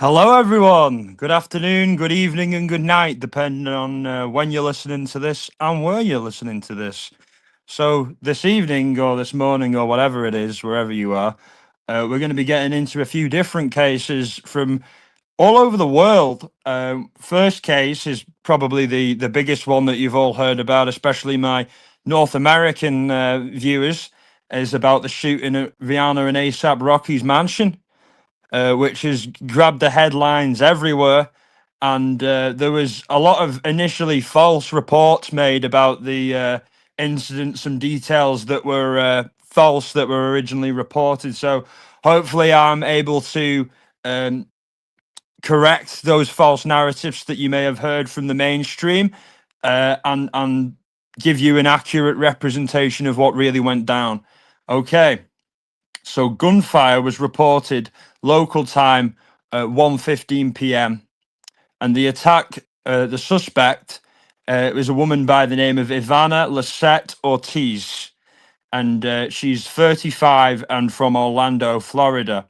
Hello, everyone. Good afternoon, good evening, and good night, depending on when you're listening to this and where you're listening to this. So, this evening or this morning or whatever it is, wherever you are, we're going to be getting into a few different cases from all over the world. First case is probably the biggest one that you've all heard about, especially my North American viewers, is about the shooting at Rihanna and ASAP Rocky's mansion, which has grabbed the headlines everywhere. And there was a lot of initially false reports made about the incident, some details that were false that were originally reported. So hopefully, I'm able to um, correct those false narratives that you may have heard from the mainstream, and give you an accurate representation of what really went down. Okay. So gunfire was reported local time at 1:15 p.m. and the attack, the suspect, was a woman by the name of Ivana Lisette Ortiz, and she's 35 and from Orlando, Florida.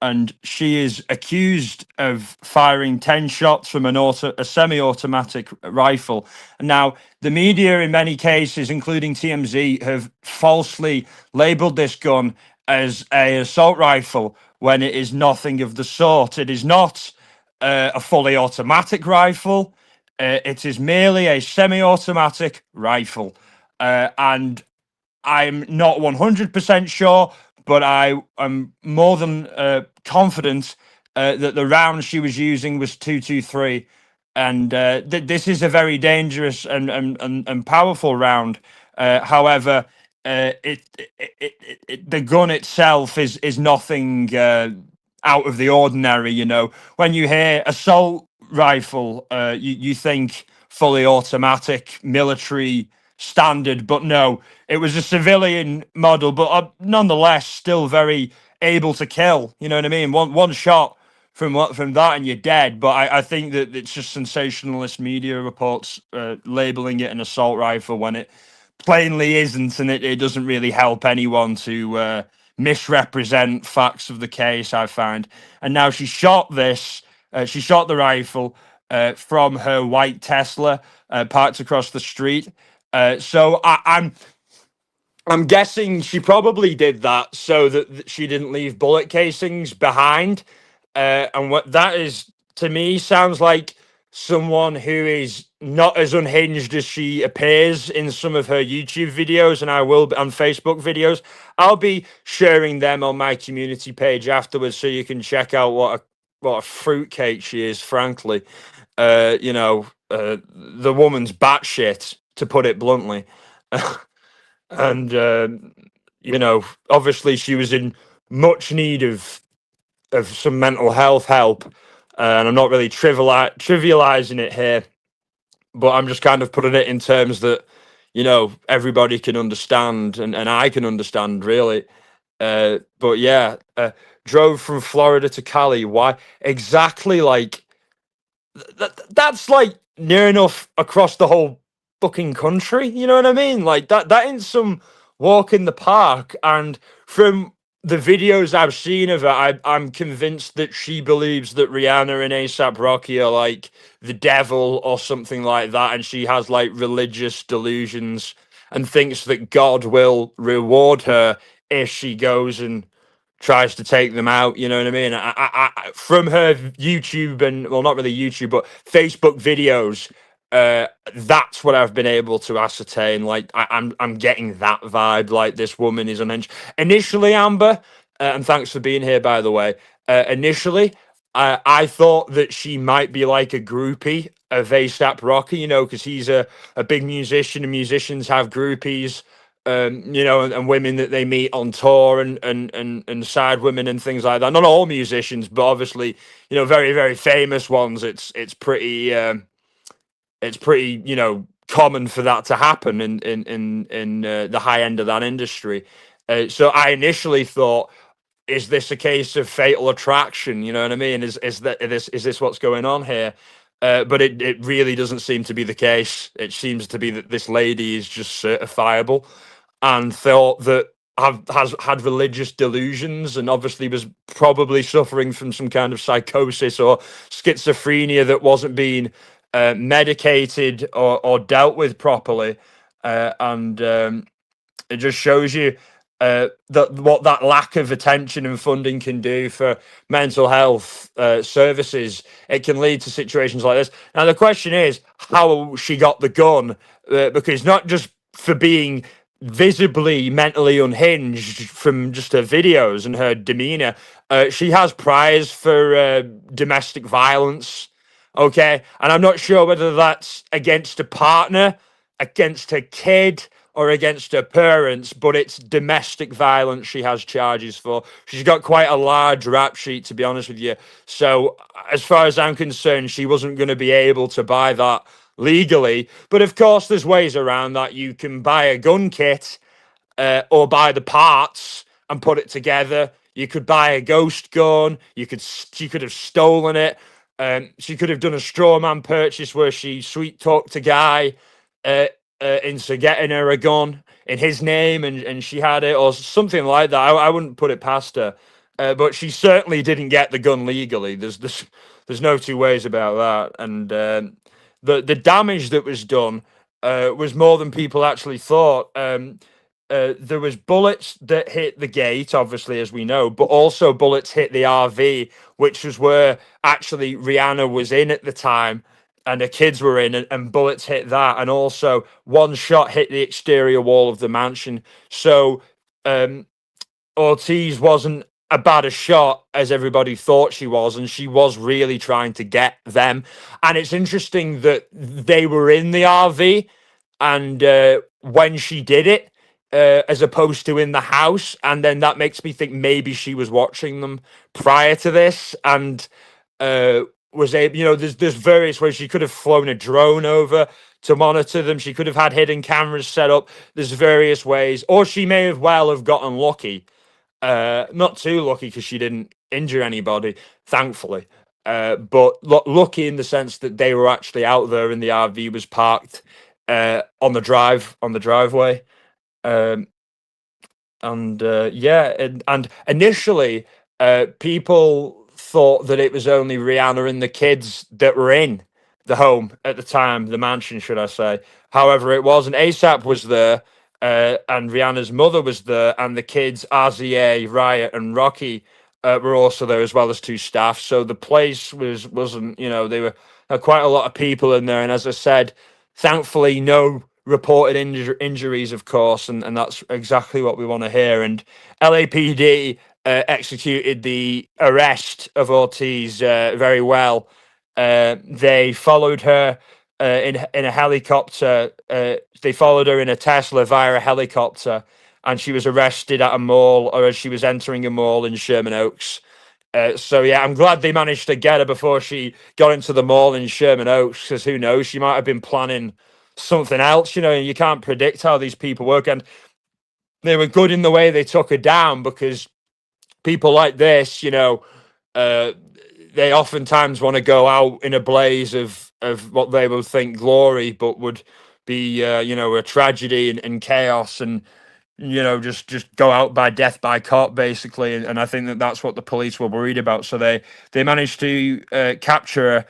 And she is accused of firing 10 shots from a semi-automatic rifle. Now, the media, in many cases, including TMZ, have falsely labeled this gun as a assault rifle when it is nothing of the sort. It is not a fully automatic rifle. It is merely a semi-automatic rifle, and I'm not 100% sure, but I am more than confident that the round she was using was 223. And this is a very dangerous and powerful round. However, the gun itself is nothing out of the ordinary. You know, when you hear assault rifle, you think fully automatic military standard, but no, it was a civilian model, but nonetheless still very able to kill. You know what I mean? One shot from that and you're dead. But I think that it's just sensationalist media reports labeling it an assault rifle when it plainly isn't, and it doesn't really help anyone to misrepresent facts of the case, I find. And now she shot this. She shot the rifle from her white Tesla parked across the street. So I'm guessing she probably did that so that she didn't leave bullet casings behind. And what that is to me sounds like someone who is not as unhinged as she appears in some of her YouTube videos, and I will be on Facebook videos. I'll be sharing them on my community page afterwards, so you can check out what a fruitcake she is. Frankly, the woman's batshit, to put it bluntly. And obviously she was in much need of some mental health help, and I'm not really trivializing it here, but I'm just kind of putting it in terms that everybody can understand, and I can understand, really. But yeah, drove from Florida to Cali. Why exactly? Like that's like near enough across the whole fucking country. You know what I mean? Like that ain't some walk in the park. And from the videos I've seen of her, I'm convinced that she believes that Rihanna and ASAP Rocky are like the devil or something like that, and she has like religious delusions and thinks that God will reward her if she goes and tries to take them out. You know what I mean? From her YouTube and, well, not really YouTube, but Facebook videos, that's what I've been able to ascertain. Like I'm getting that vibe. Like this woman is unhinged. Initially, Amber, and thanks for being here, by the way. Initially, I thought that she might be like a groupie of ASAP Rocky, because he's a big musician, and musicians have groupies, and women that they meet on tour, and side women and things like that. Not all musicians, but obviously, very, very famous ones. It's pretty common for that to happen in the high end of that industry. So I initially thought, is this a case of fatal attraction? You know what I mean? Is this what's going on here? But it really doesn't seem to be the case. It seems to be that this lady is just certifiable, and thought that has had religious delusions, and obviously was probably suffering from some kind of psychosis or schizophrenia that wasn't being medicated or dealt with properly. And It just shows you that what that lack of attention and funding can do for mental health services. It can lead to situations like this. Now the question is how she got the gun, because not just for being visibly mentally unhinged from just her videos and her demeanor, she has priors for domestic violence. Okay, and I'm not sure whether that's against a partner, against her kid, or against her parents, but it's domestic violence she has charges for. She's got quite a large rap sheet, to be honest with you. So, as far as I'm concerned, she wasn't going to be able to buy that legally. But of course, there's ways around that. You can buy a gun kit or buy the parts and put it together. You could buy a ghost gun. She could have stolen it. She could have done a straw man purchase where she sweet talked a guy into getting her a gun in his name, and she had it, or something like that. I wouldn't put it past her, but she certainly didn't get the gun legally. There's no two ways about that. And the damage that was done was more than people actually thought. There was bullets that hit the gate, obviously, as we know, but also bullets hit the RV, which was where actually Rihanna was in at the time, and her kids were in, and bullets hit that, and also one shot hit the exterior wall of the mansion. So Ortiz wasn't a bad a shot as everybody thought she was, and she was really trying to get them. And it's interesting that they were in the RV, and when she did it, as opposed to in the house, and then that makes me think maybe she was watching them prior to this, and was able, there's various ways. She could have flown a drone over to monitor them. She could have had hidden cameras set up. There's various ways, or she may have well have gotten lucky. Not too lucky because she didn't injure anybody, thankfully. But lucky in the sense that they were actually out there and the RV was parked on the driveway. And initially, people thought that it was only Rihanna and the kids that were in the home at the time, the mansion, should I say. However, it wasn't. ASAP was there, and Rihanna's mother was there, and the kids, RZA, Riot, and Rocky, were also there, as well as two staff. So the place wasn't, they were quite a lot of people in there. And as I said, thankfully, no reported injuries, of course, and that's exactly what we want to hear. And LAPD executed the arrest of Ortiz very well. They followed her in a helicopter. They followed her in a Tesla via a helicopter, and she was arrested at a mall, or as she was entering a mall in Sherman Oaks. So yeah, I'm glad they managed to get her before she got into the mall in Sherman Oaks, because who knows, she might have been planning something else. You can't predict how these people work, and they were good in the way they took her down, because people like this, they oftentimes want to go out in a blaze of what they will think glory, but would be a tragedy and chaos, and just go out by death by cop, basically. And I think that's what the police were worried about. So they managed to capture her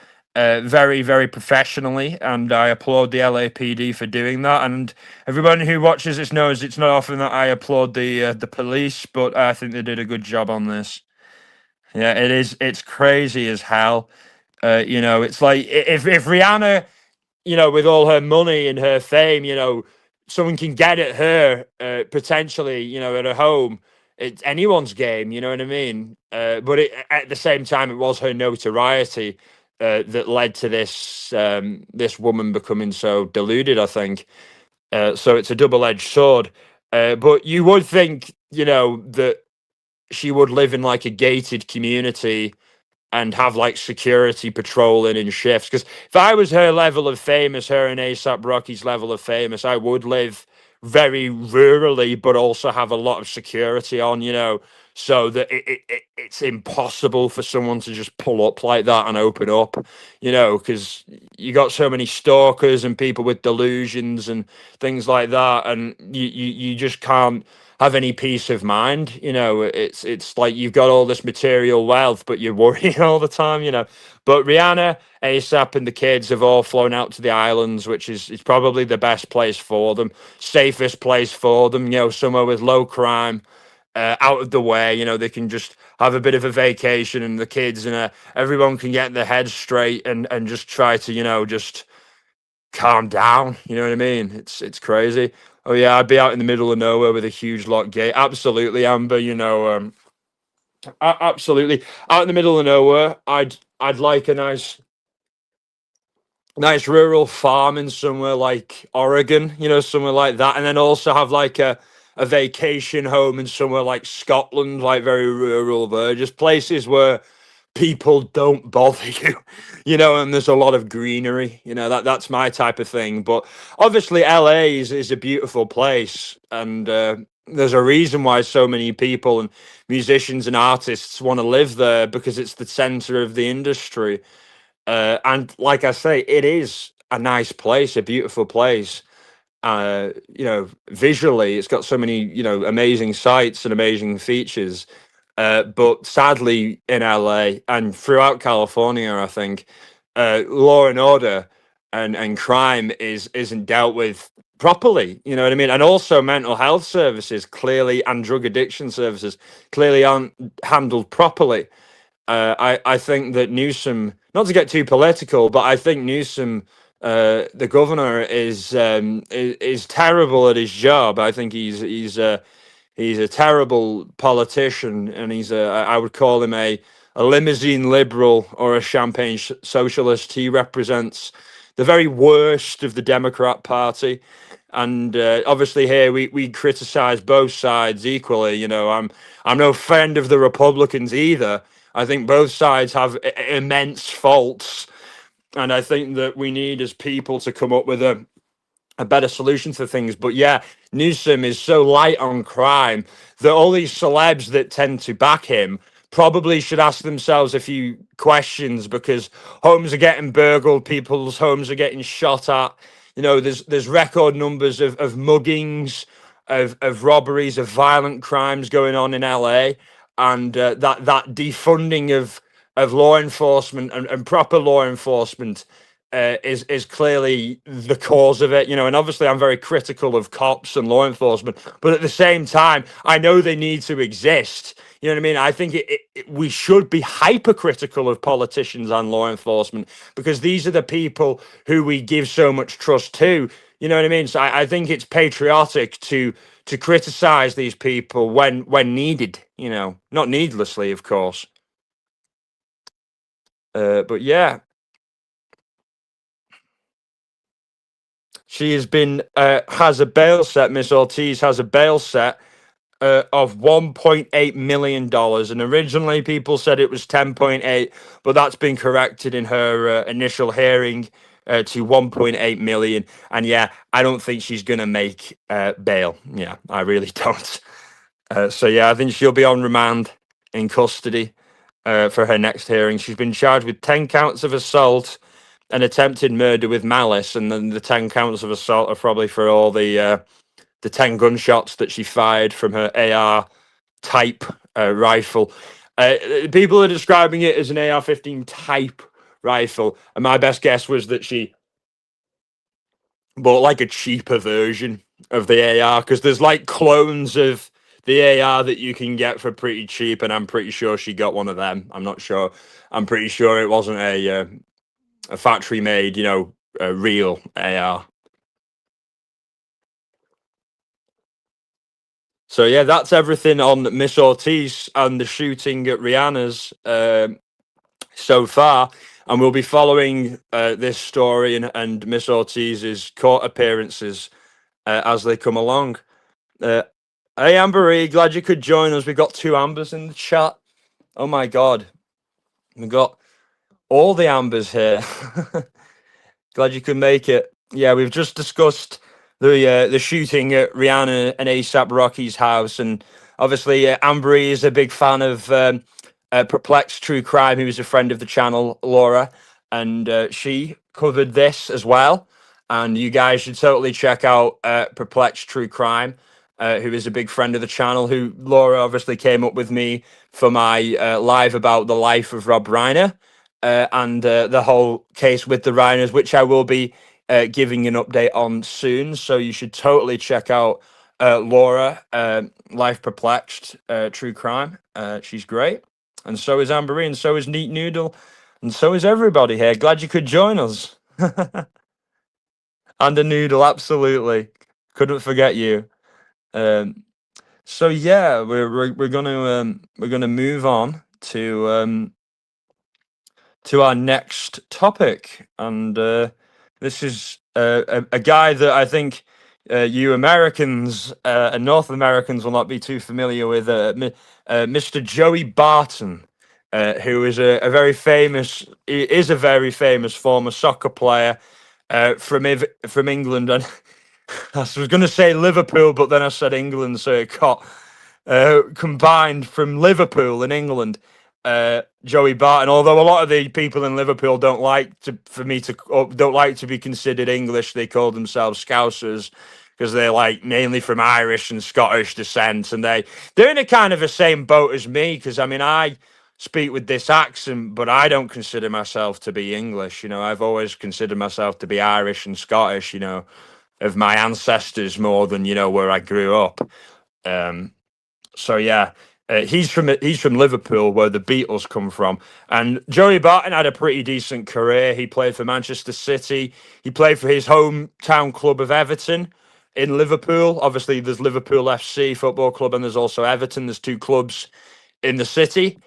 very, very professionally, and I applaud the LAPD for doing that. And everybody who watches this knows it's not often that I applaud the police, but I think they did a good job on this. Yeah, it is. It's crazy as hell. It's like if Rihanna, with all her money and her fame, someone can get at her potentially, at her home. It's anyone's game, you know what I mean? But at the same time, it was her notoriety that led to this woman becoming so deluded, I think. So it's a double-edged sword. But you would think, that she would live in like a gated community and have like security patrolling in shifts. Because if I was her level of famous, her and ASAP Rocky's level of famous, I would live very rurally, but also have a lot of security on, so that it's impossible for someone to just pull up like that and open up, because you got so many stalkers and people with delusions and things like that, and you just can't have any peace of mind. It's like you've got all this material wealth, but you're worrying all the time. But Rihanna, ASAP, and the kids have all flown out to the islands, which is probably the best place for them, safest place for them. Somewhere with low crime, out of the way. They can just have a bit of a vacation, and the kids and everyone can get their heads straight and just try to just calm down. You know what I mean? It's crazy. Oh yeah, I'd be out in the middle of nowhere with a huge locked gate. Absolutely, Amber. Absolutely out in the middle of nowhere. I'd like a nice rural farm in somewhere like Oregon, somewhere like that, and then also have like a vacation home in somewhere like Scotland, like very rural there, just places where people don't bother you, and there's a lot of greenery, that's my type of thing. But obviously LA is a beautiful place, and there's a reason why so many people and musicians and artists want to live there, because it's the center of the industry. And like I say, it is a nice place, a beautiful place. Visually, it's got so many, amazing sights and amazing features. But sadly, in LA and throughout California, I think law and order and crime isn't dealt with properly. You know what I mean? And also mental health services clearly, and drug addiction services clearly aren't handled properly. I think that Newsom, not to get too political, but I think Newsom, the governor, is terrible at his job. I think he's a terrible politician, and I would call him a limousine liberal or a champagne socialist. He represents the very worst of the Democrat Party. And obviously here we criticize both sides equally. I'm no friend of the Republicans either. I think both sides have immense faults, and I think that we need as people to come up with a better solution to things. But yeah, Newsom is so light on crime that all these celebs that tend to back him probably should ask themselves a few questions, because homes are getting burgled, people's homes are getting shot at. There's record numbers of muggings, of robberies, of violent crimes going on in LA, and that defunding of law enforcement and proper law enforcement is clearly the cause of it. And obviously I'm very critical of cops and law enforcement, but at the same time, I know they need to exist. You know what I mean? I think we should be hypercritical of politicians and law enforcement, because these are the people who we give so much trust to. You know what I mean? So I think it's patriotic to criticize these people when needed. Not needlessly, of course. But yeah, she has a bail set. Miss Ortiz has a bail set of $1.8 million, and originally people said it was 10.8, but that's been corrected in her initial hearing to 1.8 million. And yeah, I don't think she's gonna make bail. Yeah, I really don't. So yeah, I think she'll be on remand in custody for her next hearing. She's been charged with 10 counts of assault and attempted murder with malice, and then the 10 counts of assault are probably for all the 10 gunshots that she fired from her AR type rifle. People are describing it as an AR-15 type rifle, and my best guess was that she bought like a cheaper version of the AR, because there's like clones of the AR that you can get for pretty cheap, and I'm pretty sure she got one of them. I'm not sure. I'm pretty sure it wasn't a factory made, a real AR. So yeah, that's everything on Miss Ortiz and the shooting at Rhianna's so far, and we'll be following this story and Miss Ortiz's court appearances as they come along. Hey Amber, glad you could join us. We got two Ambers in the chat. Oh my god, we got all the Ambers here. Glad you could make it. Yeah, we've just discussed the shooting at Rihanna and ASAP Rocky's house, and obviously Amber is a big fan of Perplexed True Crime, who is a friend of the channel, Laura, and she covered this as well. And you guys should totally check out Perplexed True Crime. who is a big friend of the channel, who Laura obviously came up with me for my live about the life of Rob Reiner and the whole case with the Rhiners, which I will be giving an update on soon. So you should totally check out Laura, Life Perplexed, True Crime. She's great. And so is Ambery, and so is Neat Noodle, and so is everybody here. Glad you could join us. And a noodle, absolutely. Couldn't forget you. Um, so yeah, we're gonna move on to our next topic, and this is a guy that I think you Americans and North Americans will not be too familiar with, Mr. Joey Barton, who is a very famous, he is a very famous former soccer player from England, and I was going to say Liverpool, but then I said England, so it got combined from Liverpool in England. Joey Barton. Although a lot of the people in Liverpool don't like don't like to be considered English, they call themselves Scousers because they're like mainly from Irish and Scottish descent, and they're in a kind of the same boat as me. Because I mean, I speak with this accent, but I don't consider myself to be English. You know, I've always considered myself to be Irish and Scottish. You know, of my ancestors more than where I grew up. Um, so yeah, he's from Liverpool, where the Beatles come from. And Joey Barton had a pretty decent career. He played for Manchester City. He played for his hometown club of Everton in Liverpool. Obviously, there's Liverpool FC Football Club, and there's also Everton. There's two clubs in the city.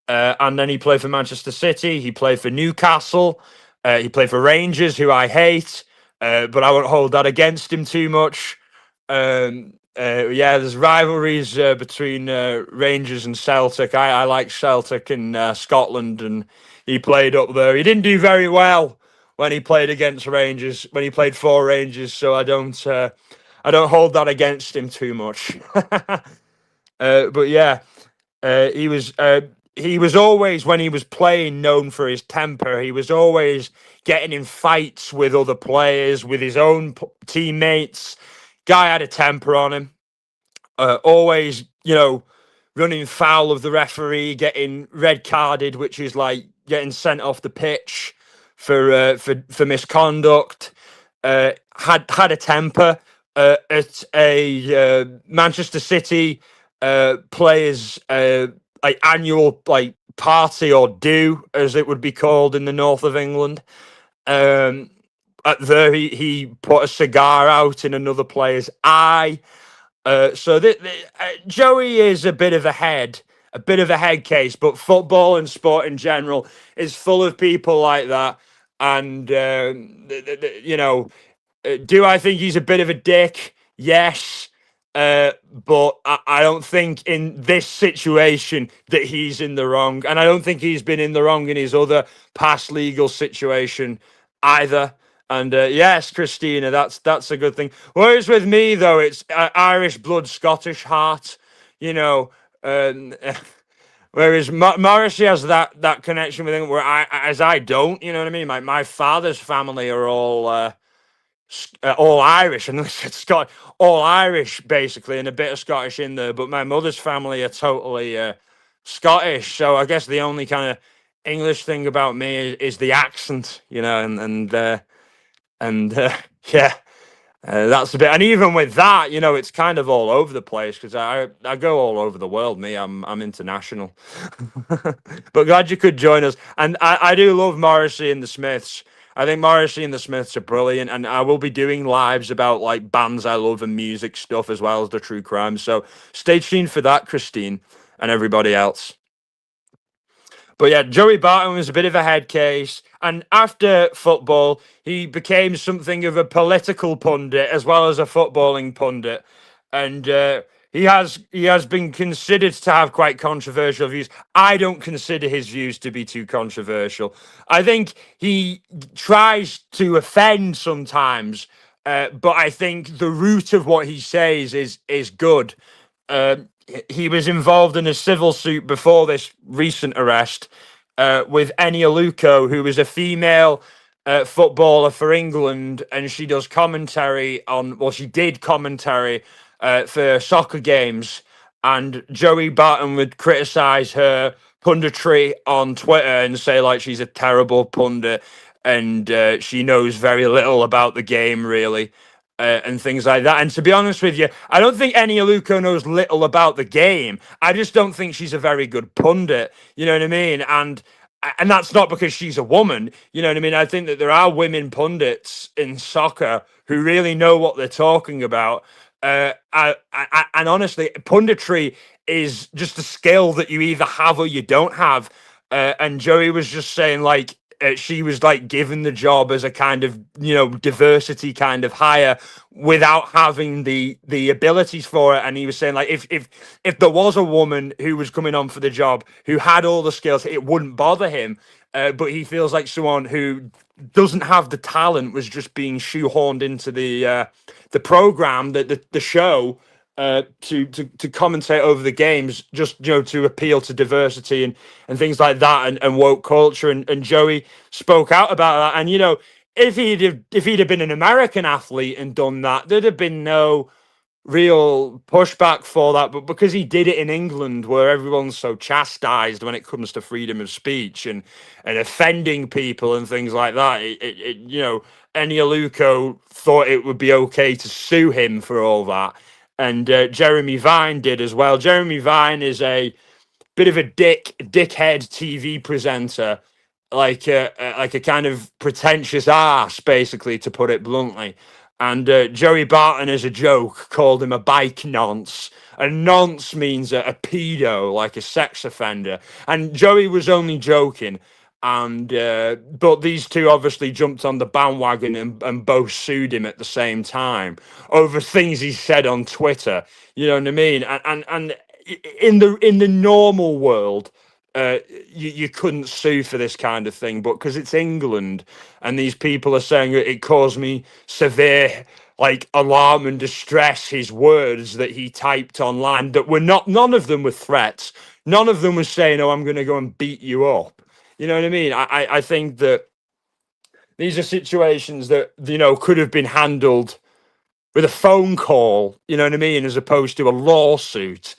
And then he played for Manchester City. He played for Newcastle. He played for Rangers, who I hate, but I won't hold that against him too much. Yeah, there's rivalries between Rangers and Celtic. I like Celtic in Scotland, and he played up there. He didn't do very well when he played against Rangers, when he played for Rangers. So I don't hold that against him too much. But yeah, he was. He was always, when he was playing, known for his temper. He was always getting in fights with other players, with his own teammates. Guy had a temper on him. Always, running foul of the referee, getting red carded, which is like getting sent off the pitch for misconduct. Had a temper at a Manchester City players like annual like party, or do as it would be called in the north of England. At there, he put a cigar out in another player's eye. So Joey is a bit of a head case, but football and sport in general is full of people like that. And do I think he's a bit of a dick? Yes. But I don't think in this situation that he's in the wrong, and I don't think he's been in the wrong in his other past legal situation either. And yes, Christina, that's a good thing. Whereas with me though, it's Irish blood, Scottish heart, you know. Um, whereas Morrissey has that connection with him, where I don't, you know what I mean. My father's family are all Irish, and it's Scott, all Irish basically, and a bit of Scottish in there. But my mother's family are totally Scottish, so I guess the only kind of English thing about me is the accent, and yeah, that's a bit. And even with that, it's kind of all over the place because I go all over the world. I'm international. But glad you could join us, and I do love Morrissey and the Smiths. I think Morrissey and the Smiths are brilliant, and I will be doing lives about like bands I love and music stuff as well as the true crime. So stay tuned for that, Christine, and everybody else. But yeah, Joey Barton was a bit of a head case. And after football, he became something of a political pundit as well as a footballing pundit. And he has been considered to have quite controversial views. I don't consider his views to be too controversial. I think he tries to offend sometimes, but I think the root of what he says is good. He was involved in a civil suit before this recent arrest with Eni Aluko, who was a female footballer for England, and she does commentary on. Well, she did commentary for soccer games, and Joey Barton would criticize her punditry on Twitter and say like she's a terrible pundit and she knows very little about the game really. And things like that. And to be honest with you, I don't think Eni Aluko knows little about the game. I just don't think she's a very good pundit. You know what I mean? And that's not because she's a woman. You know what I mean? I think that there are women pundits in soccer who really know what they're talking about. And honestly, punditry is just a skill that you either have or you don't have. And Joey was just saying, like, she was like given the job as a kind of diversity kind of hire without having the abilities for it. And he was saying like if there was a woman who was coming on for the job who had all the skills, it wouldn't bother him. But he feels like someone who doesn't have the talent was just being shoehorned into the program, the show, to commentate over the games, just to appeal to diversity and things like that, and woke culture. And Joey spoke out about that. And if he'd have been an American athlete and done that, there'd have been no real pushback for that. But because he did it in England, where everyone's so chastised when it comes to freedom of speech and offending people and things like that, Eni Aluko thought it would be okay to sue him for all that. And Jeremy Vine did as well. Jeremy Vine is a bit of a dickhead TV presenter, like a kind of pretentious arse, basically, to put it bluntly. And Joey Barton, as a joke, called him a bike nonce. A nonce means a pedo, like a sex offender. And Joey was only joking. And but these two obviously jumped on the bandwagon and both sued him at the same time over things he said on Twitter. You know what I mean? And in the normal world, you couldn't sue for this kind of thing, but because it's England and these people are saying that it caused me severe like alarm and distress, his words that he typed online that were not, none of them were threats, none of them was saying, oh, I'm going to go and beat you up. You know what I mean? I think that these are situations that could have been handled with a phone call, you know what I mean, as opposed to a lawsuit.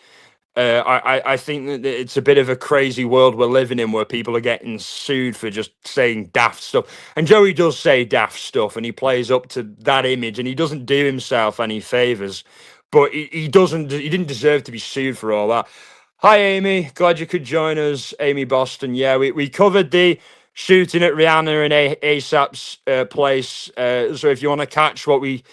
I think that it's a bit of a crazy world we're living in, where people are getting sued for just saying daft stuff. And Joey does say daft stuff, and he plays up to that image, and he doesn't do himself any favors. But he doesn't. He didn't deserve to be sued for all that. Hi, Amy. Glad you could join us, Amy Boston. Yeah, we covered the shooting at Rihanna and ASAP's place. So if you want to catch what we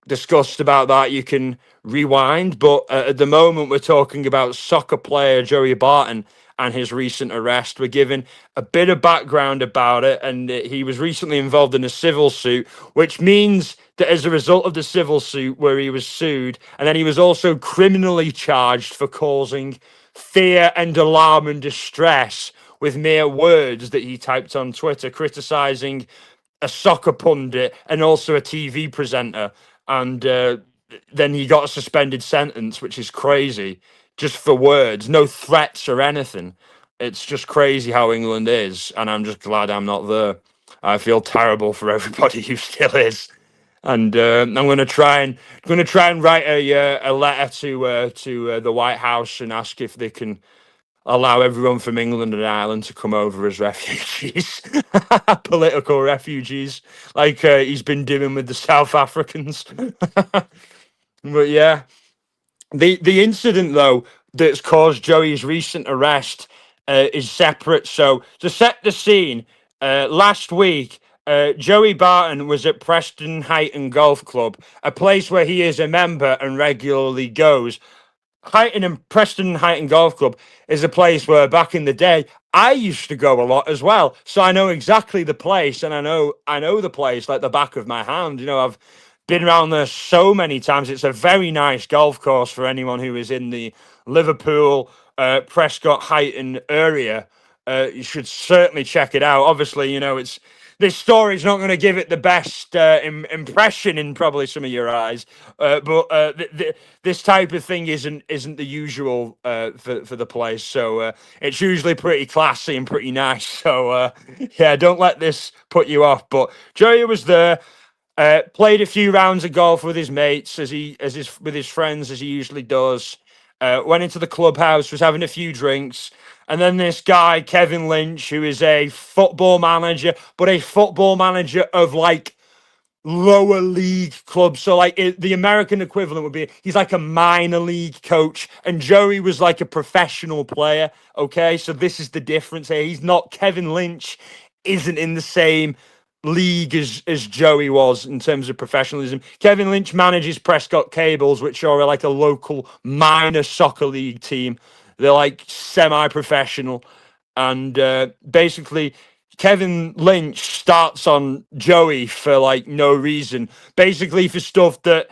discussed about that, you can rewind. But at the moment, we're talking about soccer player Joey Barton and his recent arrest. We're giving a bit of background about it, and he was recently involved in a civil suit, which means that as a result of the civil suit where he was sued, and then he was also criminally charged for causing fear and alarm and distress with mere words that he typed on Twitter, criticizing a soccer pundit and also a TV presenter. And then he got a suspended sentence, which is crazy, just for words, no threats or anything. It's just crazy how England is, and I'm just glad I'm not there. I feel terrible for everybody who still is, and I'm going to try and write a letter to the White House and ask if they can allow everyone from England and Ireland to come over as refugees, political refugees, like he's been doing with the South Africans. But yeah, the incident though that's caused Joey's recent arrest is separate. So to set the scene, last week. Joey Barton was at Preston Heighton Golf Club, a place where he is a member and regularly goes. Heighton and Preston Heighton Golf Club is a place where back in the day I used to go a lot as well. So I know exactly the place, and I know the place like the back of my hand. I've been around there so many times. It's a very nice golf course for anyone who is in the Liverpool, Prescott Heighton area. You should certainly check it out. Obviously, it's this story's not going to give it the best impression in probably some of your eyes, but this type of thing isn't the usual for the place. So it's usually pretty classy and pretty nice. So yeah, don't let this put you off. But Joey was there. Played a few rounds of golf with his mates with his friends as he usually does. Went into the clubhouse, was having a few drinks, and then this guy Kevin Lynch, who is a football manager, but a football manager of like lower league clubs. So like the American equivalent would be he's like a minor league coach, and Joey was like a professional player. Okay, so this is the difference here. He's not Kevin Lynch, isn't in the same league as Joey was in terms of professionalism. Kevin Lynch manages Prescott Cables, which are like a local minor soccer league team. They're like semi-professional, and basically Kevin Lynch starts on Joey for like no reason, basically for stuff that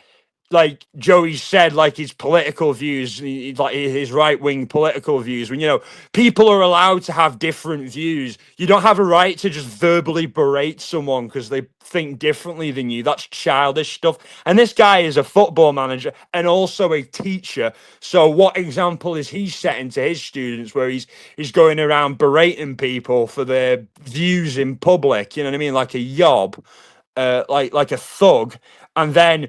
like Joey said, like his political views, like his right wing political views. When people are allowed to have different views, you don't have a right to just verbally berate someone because they think differently than you. That's childish stuff. And this guy is a football manager and also a teacher. So what example is he setting to his students where he's going around berating people for their views in public? You know what I mean? Like a yob, like a thug, and then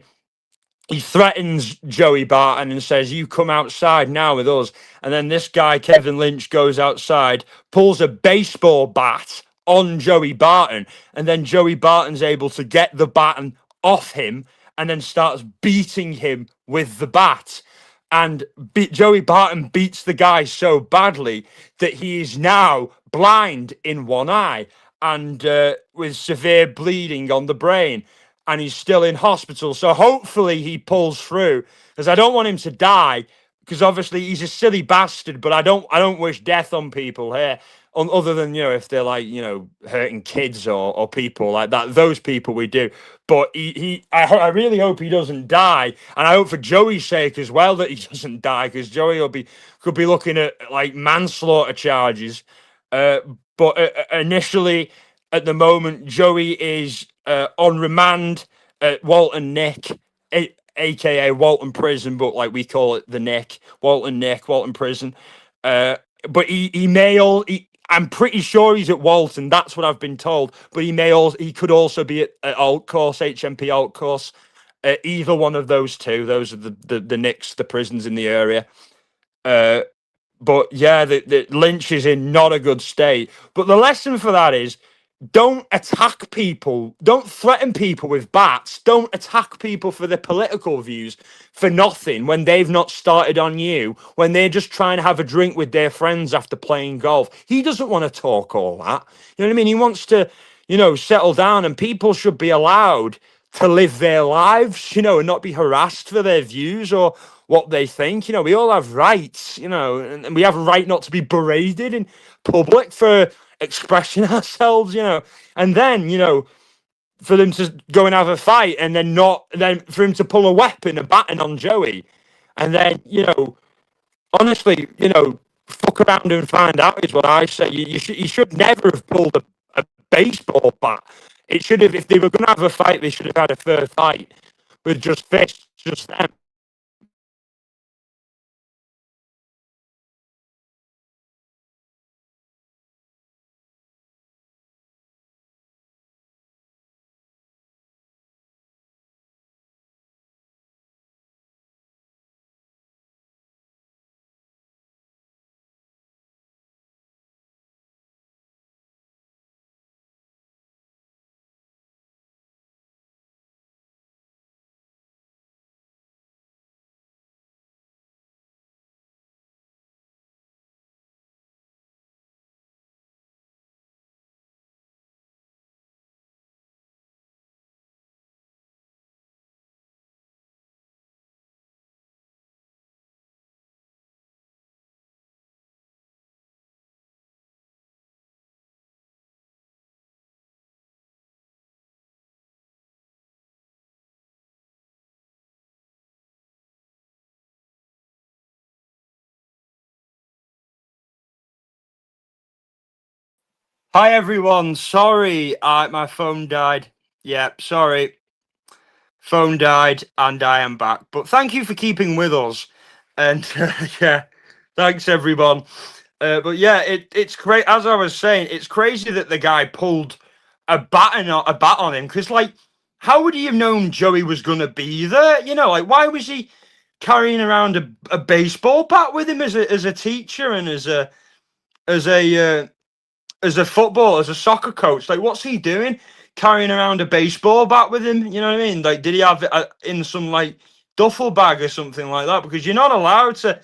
he threatens Joey Barton and says, "You come outside now with us." And then this guy, Kevin Lynch, goes outside, pulls a baseball bat on Joey Barton. And then Joey Barton's able to get the baton off him and then starts beating him with the bat. And Joey Barton beats the guy so badly that he is now blind in one eye and with severe bleeding on the brain, and he's still in hospital. So hopefully he pulls through, because I don't want him to die, because obviously he's a silly bastard. But I don't wish death on people here, other than if they're like hurting kids or people like that. Those people we do. But I really hope he doesn't die, and I hope for Joey's sake as well that he doesn't die, because Joey could be looking at like manslaughter charges. But initially, at the moment, Joey is on remand at Walton Nick, aka Walton Prison, but like we call it the Nick, Walton Prison. But he may all. I'm pretty sure he's at Walton. That's what I've been told. But he could also be at Alt Course, HMP Alt Course. Either one of those two. Those are the Nicks, the prisons in the area. But yeah, the Lynch is in not a good state. But the lesson for that is, don't attack people. Don't threaten people with bats. Don't attack people for their political views for nothing when they've not started on you, when they're just trying to have a drink with their friends after playing golf. He doesn't want to talk all that. You know what I mean? He wants to, settle down, and people should be allowed to live their lives, and not be harassed for their views or what they think. We all have rights, and we have a right not to be berated in public for expressing ourselves, and then, for them to go and have a fight, and then for him to pull a weapon, a baton on Joey, and then, honestly, fuck around and find out is what I say. You should never have pulled a baseball bat. It should have, if they were going to have a fight, they should have had a fair fight with just fists, just them. Hi everyone. Sorry, my phone died. Yeah, sorry. Phone died and I am back. But thank you for keeping with us. And yeah, thanks everyone. But yeah, it's great. As I was saying, it's crazy that the guy pulled a bat on him, because like how would he have known Joey was going to be there? You know, like, why was he carrying around a baseball bat with him as a teacher and as a as a football, as a soccer coach? Like, what's he doing carrying around a baseball bat with him? You know what I mean? Like, did he have it in some like duffel bag or something like that? Because you're not allowed to.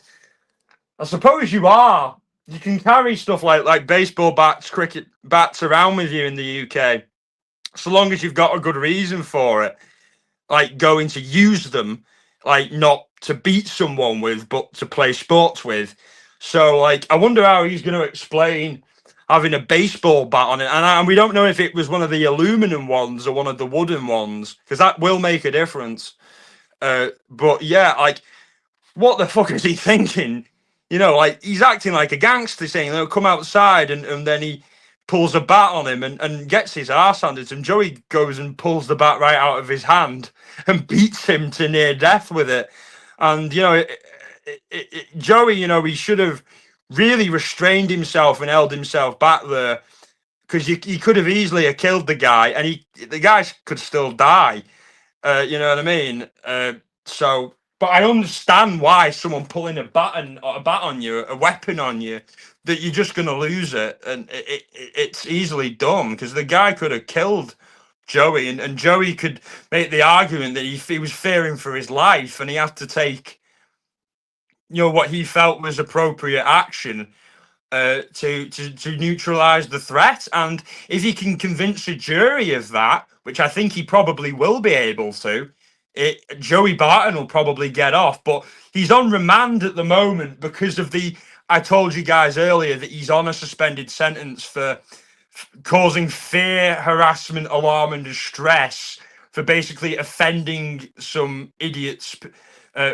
I suppose you are. You can carry stuff like baseball bats, cricket bats around with you in the UK, so long as you've got a good reason for it, like going to use them, like not to beat someone with, but to play sports with. So, like, I wonder how he's going to explain having a baseball bat on it, and we don't know if it was one of the aluminum ones or one of the wooden ones, because that will make a difference. But yeah, like, what the fuck is he thinking? You know, like, he's acting like a gangster, saying, come outside, and then he pulls a bat on him and gets his arse handed to him. Joey goes and pulls the bat right out of his hand and beats him to near death with it. And, you know, Joey, you know, he should have really restrained himself and held himself back there, because he could have easily have killed the guy, and the guy could still die. You know what I mean? So, but I understand why someone pulling a bat on you, a weapon on you, that you're just going to lose it, and it's easily done, because the guy could have killed Joey, and Joey could make the argument that he was fearing for his life, and he had to take, you know, what he felt was appropriate action to neutralize the threat. And if he can convince a jury of that, which I think he probably will be able to, Joey Barton will probably get off. But he's on remand at the moment because of I told you guys earlier that he's on a suspended sentence for causing fear, harassment, alarm, and distress, for basically offending some idiots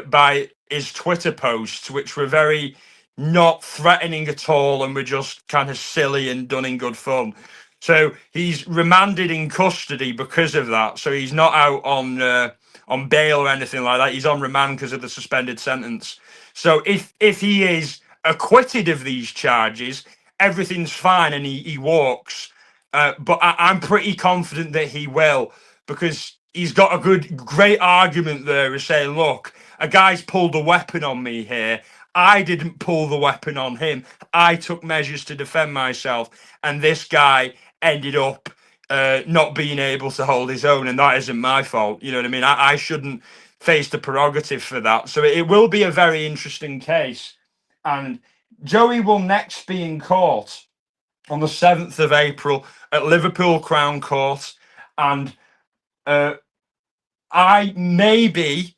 by his Twitter posts, which were very not threatening at all and were just kind of silly and done in good fun. So he's remanded in custody because of that. So he's not out on bail or anything like that. He's on remand because of the suspended sentence. So if he is acquitted of these charges, everything's fine and he walks. But I'm pretty confident that he will, because he's got a great argument there of saying, look, a guy's pulled a weapon on me here. I didn't pull the weapon on him. I took measures to defend myself, and this guy ended up not being able to hold his own, and that isn't my fault. You know what I mean? I shouldn't face the prerogative for that. So it will be a very interesting case. And Joey will next be in court on the 7th of April at Liverpool Crown Court. And I may be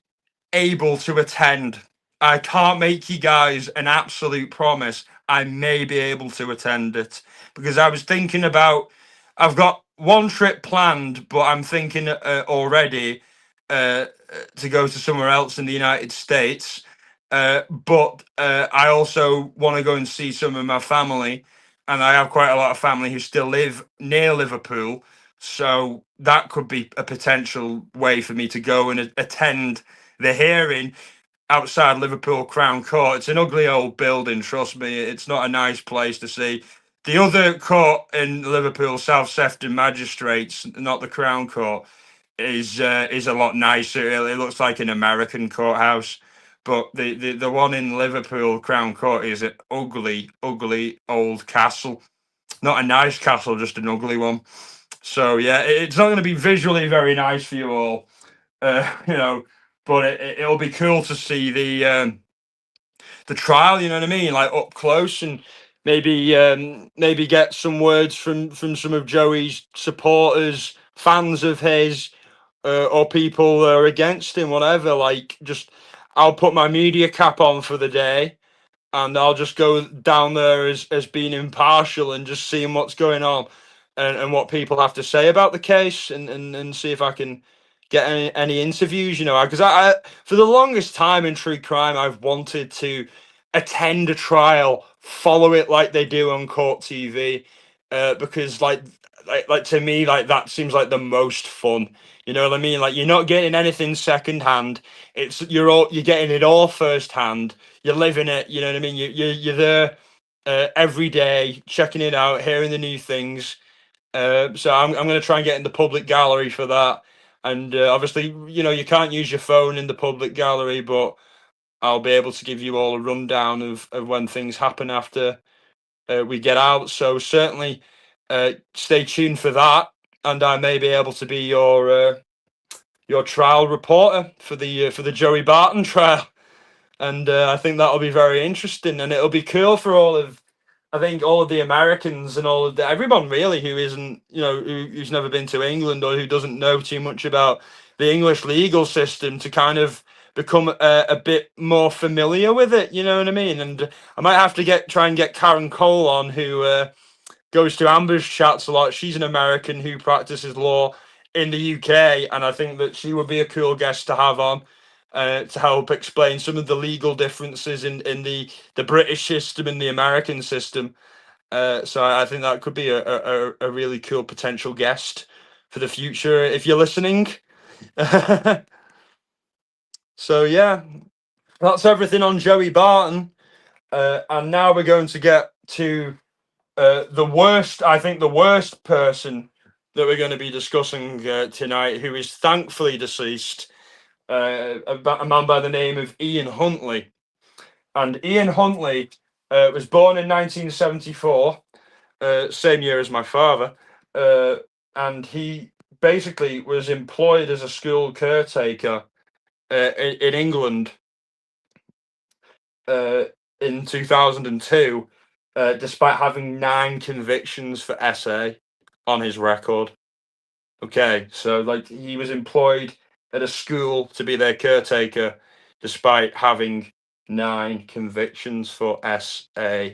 able to attend. I can't make you guys an absolute promise. I may be able to attend it, because I was thinking about, I've got one trip planned, but I'm thinking already to go to somewhere else in the United States. But I also want to go and see some of my family, and I have quite a lot of family who still live near Liverpool. So that could be a potential way for me to go and attend the hearing outside Liverpool Crown Court. It's an ugly old building, trust me. It's not a nice place to see. The other court in Liverpool, South Sefton Magistrates, not the Crown Court, is a lot nicer. It looks like an American courthouse. But the one in Liverpool Crown Court is an ugly, ugly old castle. Not a nice castle, just an ugly one. So yeah, it's not going to be visually very nice for you all, you know. But it'll be cool to see the trial. You know what I mean, like up close, and maybe get some words from some of Joey's supporters, fans of his, or people that are against him, whatever. Like, just I'll put my media cap on for the day, and I'll just go down there as being impartial and just seeing what's going on, and what people have to say about the case, and see if I can get any interviews, you know, because I for the longest time in true crime I've wanted to attend a trial, follow it like they do on court TV, because like to me, like, that seems like the most fun. You know what I mean? Like, you're not getting anything secondhand. You're getting it all firsthand. You're living it. You know what I mean? You're there every day, checking it out, hearing the new things. So I'm going to try and get in the public gallery for that. And obviously, you can't use your phone in the public gallery, but I'll be able to give you all a rundown of when things happen after we get out. So certainly stay tuned for that, and I may be able to be your trial reporter for the Joey Barton trial. And I think that'll be very interesting, and it'll be cool for I think all of the Americans and all of everyone really who isn't, who's never been to England or who doesn't know too much about the English legal system to kind of become a bit more familiar with it. You know what I mean? And I might have to try and get Karen Cole on, who goes to ambush chats a lot. She's an American who practices law in the UK, and I think that she would be a cool guest to have on to help explain some of the legal differences in the British system and the American system. So I think that could be a really cool potential guest for the future if you're listening. So yeah, that's everything on Joey Barton. And now we're going to get to the worst, I think the worst person that we're going to be discussing tonight, who is thankfully deceased, a man by the name of Ian Huntley. And Ian Huntley was born in 1974, same year as my father, and he basically was employed as a school caretaker in England in 2002, despite having 9 convictions for SA on his record. Okay, so like he was employed at a school to be their caretaker, despite having 9 convictions for SA.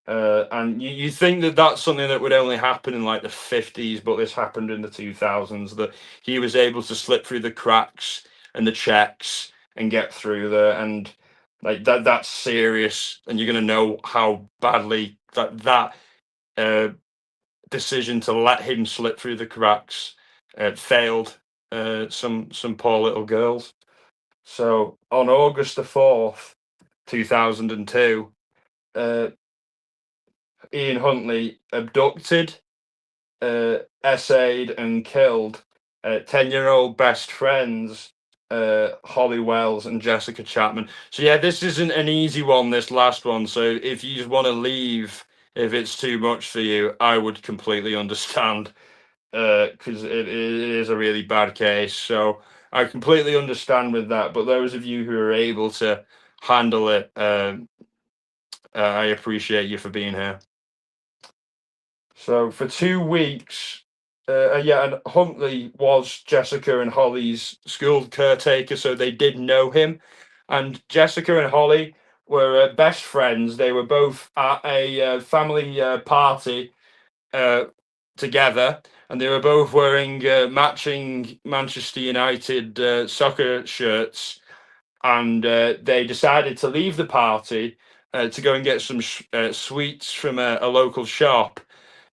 And you think that that's something that would only happen in like the 50s, but this happened in the 2000s. That he was able to slip through the cracks and the checks and get through there, and like that's serious. And you're gonna know how badly that decision to let him slip through the cracks failed some poor little girls. So on August the 4th, 2002, Ian Huntley abducted, essayed, and killed 10-year-old best friends Holly Wells and Jessica Chapman. So yeah, this isn't an easy one, this last one. So if you just want to leave, if it's too much for you, I would completely understand, because it is a really bad case. So I completely understand with that. But those of you who are able to handle it, I appreciate you for being here. So for 2 weeks, yeah, and Huntley was Jessica and Holly's school caretaker, so they did know him. And Jessica and Holly were best friends. They were both at a family party together, and they were both wearing matching Manchester United soccer shirts. And they decided to leave the party to go and get some sweets from a local shop.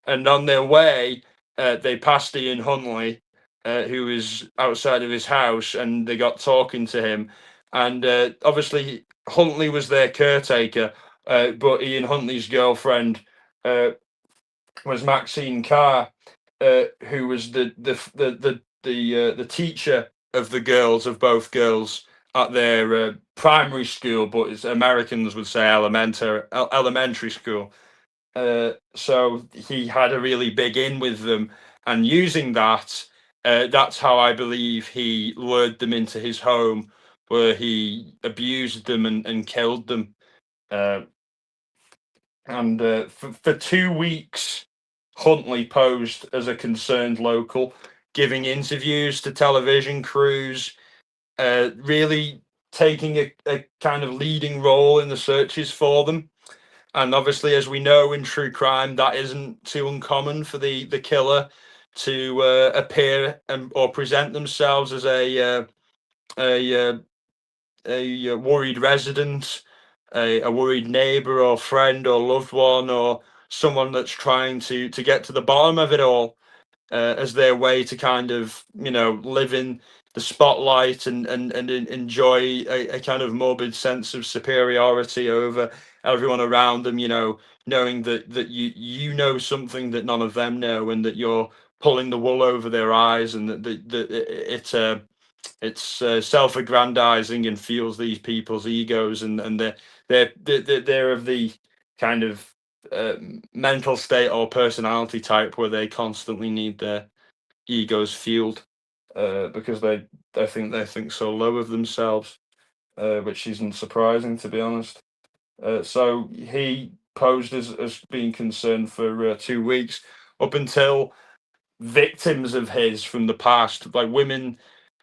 And on their way, they passed Ian Huntley, who was outside of his house, and they got talking to him. And obviously, Huntley was their caretaker, but Ian Huntley's girlfriend was Maxine Carr, who was the teacher of the girls, of both girls, at their primary school, but as Americans would say elementary school. So he had a really big in with them, and using that, that's how I believe he lured them into his home, where he abused them and killed them. And for 2 weeks, Huntley posed as a concerned local, giving interviews to television crews, really taking a kind of leading role in the searches for them. And obviously, as we know in true crime, that isn't too uncommon for the killer to appear or present themselves as a, a worried resident, a worried neighbor or friend or loved one, or someone that's trying to get to the bottom of it all, as their way to kind of live in the spotlight and enjoy a kind of morbid sense of superiority over everyone around them, knowing that you know something that none of them know, and that you're pulling the wool over their eyes, and it's self-aggrandizing and fuels these people's egos, and they're of the kind of uh, mental state or personality type where they constantly need their egos fueled, because they think so low of themselves, which isn't surprising, to be honest. So he posed as being concerned for 2 weeks, up until victims of his from the past, like women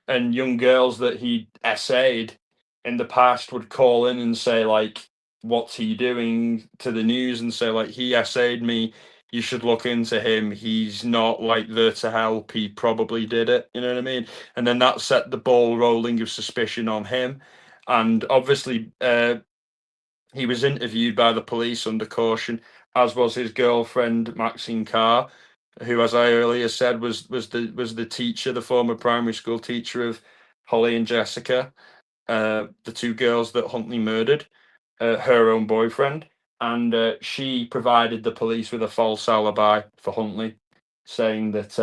and young girls that he essayed in the past, would call in and say, like, what's he doing, to the news, and say, like, he essayed me, you should look into him, he's not like there to help, he probably did it, you know what I mean? And then that set the ball rolling of suspicion on him. And obviously, he was interviewed by the police under caution, as was his girlfriend Maxine Carr, who, as I earlier said, was the teacher, the former primary school teacher of Holly and Jessica, the two girls that Huntley murdered, her own boyfriend, and she provided the police with a false alibi for Huntley, saying that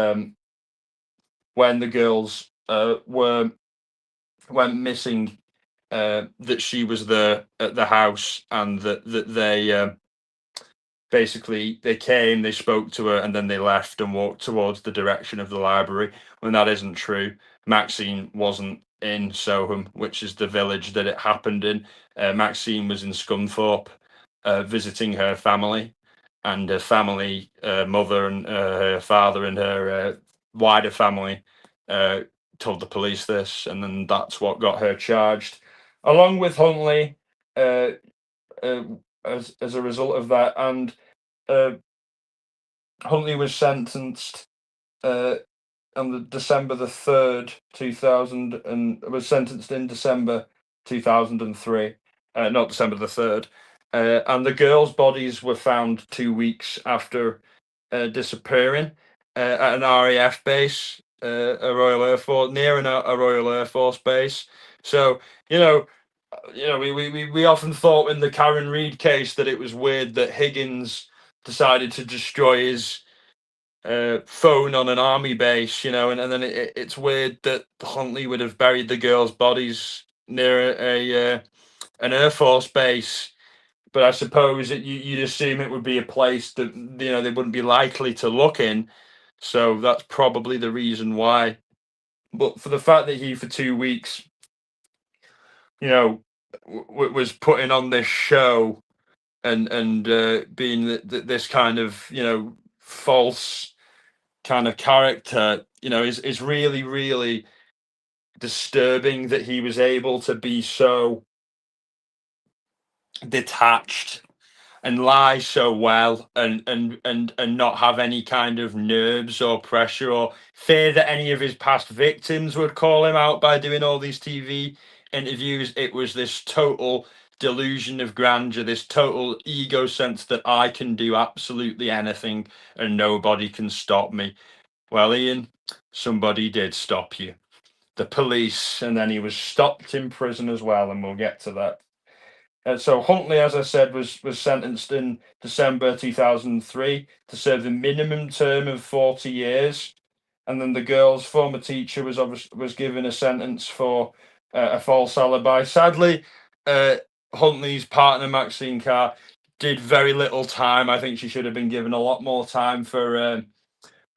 when the girls went missing, that she was there at the house, and that they basically, they came, they spoke to her, and then they left and walked towards the direction of the library. When that isn't true. Maxine wasn't in Soham, which is the village that it happened in. Maxine was in Scunthorpe, visiting her family, and her family, mother and her father and her wider family, uh, told the police this, and then that's what got her charged, along with Huntley, uh, uh, as a result of that. And uh, Huntley was sentenced uh, on the December 2000, and was sentenced in December 2003, not December 3rd. And the girls' bodies were found 2 weeks after disappearing, at an RAF base, a Royal Air Force, near a Royal Air Force base. So, you know, we often thought in the Karen Reid case that it was weird that Higgins decided to destroy his phone on an army base, and then it's weird that Huntley would have buried the girls' bodies near an Air Force base. But I suppose you'd assume it would be a place that they wouldn't be likely to look in, so that's probably the reason why. But for the fact that he, for 2 weeks, you know, was putting on this show, and being this kind of false kind of character, is really, really disturbing, that he was able to be so detached and lie so well, and not have any kind of nerves or pressure or fear that any of his past victims would call him out by doing all these TV interviews. It was this total delusion of grandeur, this total ego sense that I can do absolutely anything and nobody can stop me. Well, Ian, somebody did stop you. The police, and then he was stopped in prison as well, and we'll get to that. So Huntley, as I said, was sentenced in December 2003 to serve the minimum term of 40 years, and then the girl's former teacher was given a sentence for a false alibi. Sadly, uh, Huntley's partner Maxine Carr did very little time. I think she should have been given a lot more time for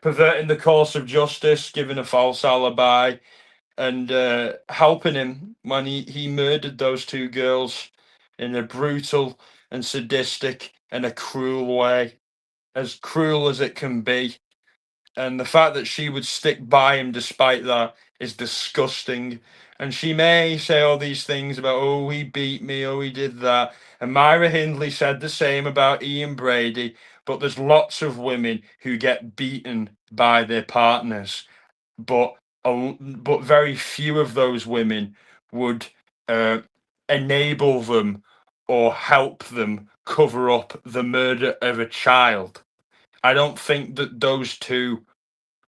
perverting the course of justice, giving a false alibi, and helping him when he murdered those two girls in a brutal and sadistic and a cruel way, as cruel as it can be. And the fact that she would stick by him despite that is disgusting. And she may say all these things about, oh, he beat me, oh, he did that. And Myra Hindley said the same about Ian Brady. But there's lots of women who get beaten by their partners, but but very few of those women would uh, enable them or help them cover up the murder of a child. I don't think that those two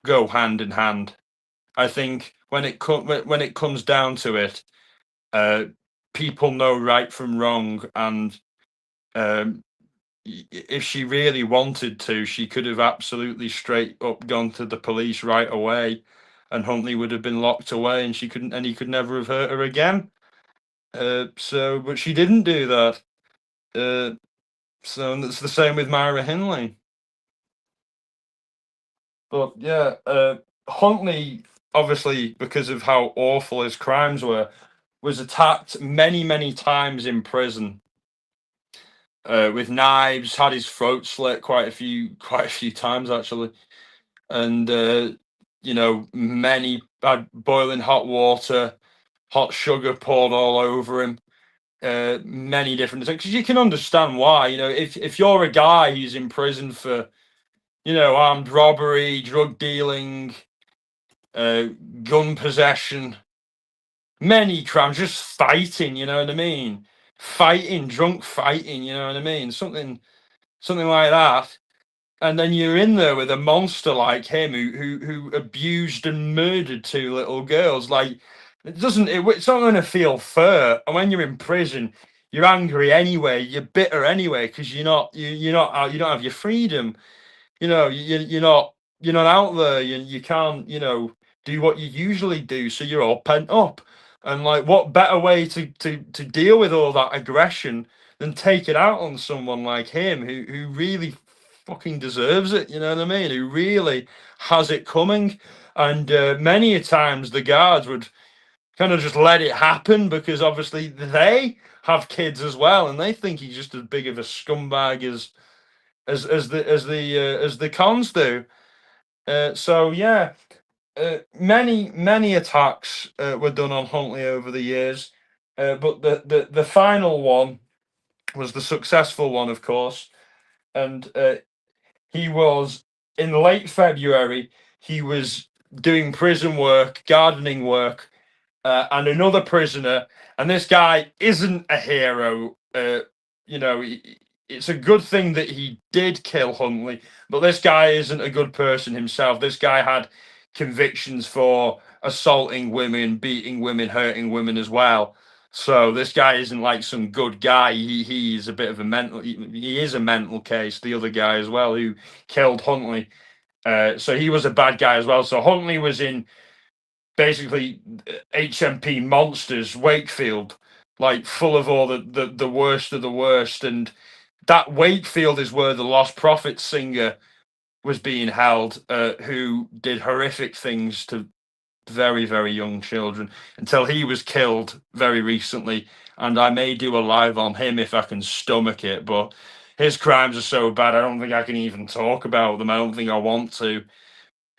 go hand in hand. I think when it comes down to it, uh, people know right from wrong, and um, if she really wanted to, she could have absolutely straight up gone to the police right away, and Huntley would have been locked away, and she couldn't, and he could never have hurt her again. But she didn't do that. Uh, so it's the same with Myra Hindley. But yeah, Huntley, obviously, because of how awful his crimes were, was attacked many, many times in prison with knives. Had his throat slit quite a few times actually, and many had boiling hot water, hot sugar poured all over him. Many different things. Because you can understand why. If you're a guy who's in prison for armed robbery, drug dealing, uh, gun possession, many crimes, just fighting. You know what I mean? Fighting, drunk fighting. You know what I mean? Something like that. And then you're in there with a monster like him who abused and murdered two little girls. Like it's not going to feel fair. And when you're in prison, you're angry anyway. You're bitter anyway because you're not out. You don't have your freedom. You're not out there. You can't do what you usually do. So you're all pent up. And like, what better way to deal with all that aggression than take it out on someone like him who really fucking deserves it. You know what I mean? Who really has it coming. And many a times the guards would kind of just let it happen because obviously they have kids as well, and they think he's just as big of a scumbag as the cons do. So yeah, many attacks were done on Huntley over the years, but the final one was the successful one, of course, and he was in late February. He was doing prison work, gardening work, and another prisoner. And this guy isn't a hero. It's a good thing that he did kill Huntley, but this guy isn't a good person himself. This guy had convictions for assaulting women, beating women, hurting women as well. So this guy isn't like some good guy. He's a bit of a mental. He is a mental case. The other guy as well who killed Huntley. So he was a bad guy as well. So Huntley was in basically HMP Monsters, Wakefield, like full of all the worst of the worst. And that Wakefield is where the Lost Prophets singer was being held, who did horrific things to very, very young children until he was killed very recently. And I may do a live on him if I can stomach it, but his crimes are so bad, I don't think I can even talk about them. I don't think I want to.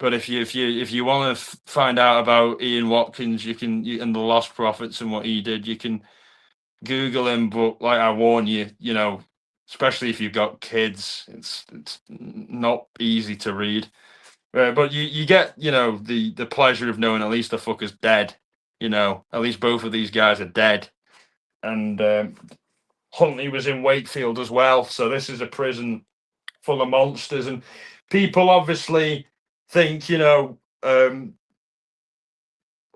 But if you want to find out about Ian Watkins, and the Lost Prophets and what he did, you can Google him. But like I warn you, especially if you've got kids, it's not easy to read. But you get the pleasure of knowing at least the fucker's dead. At least both of these guys are dead, and Huntley was in Wakefield as well. So this is a prison full of monsters, and people obviously think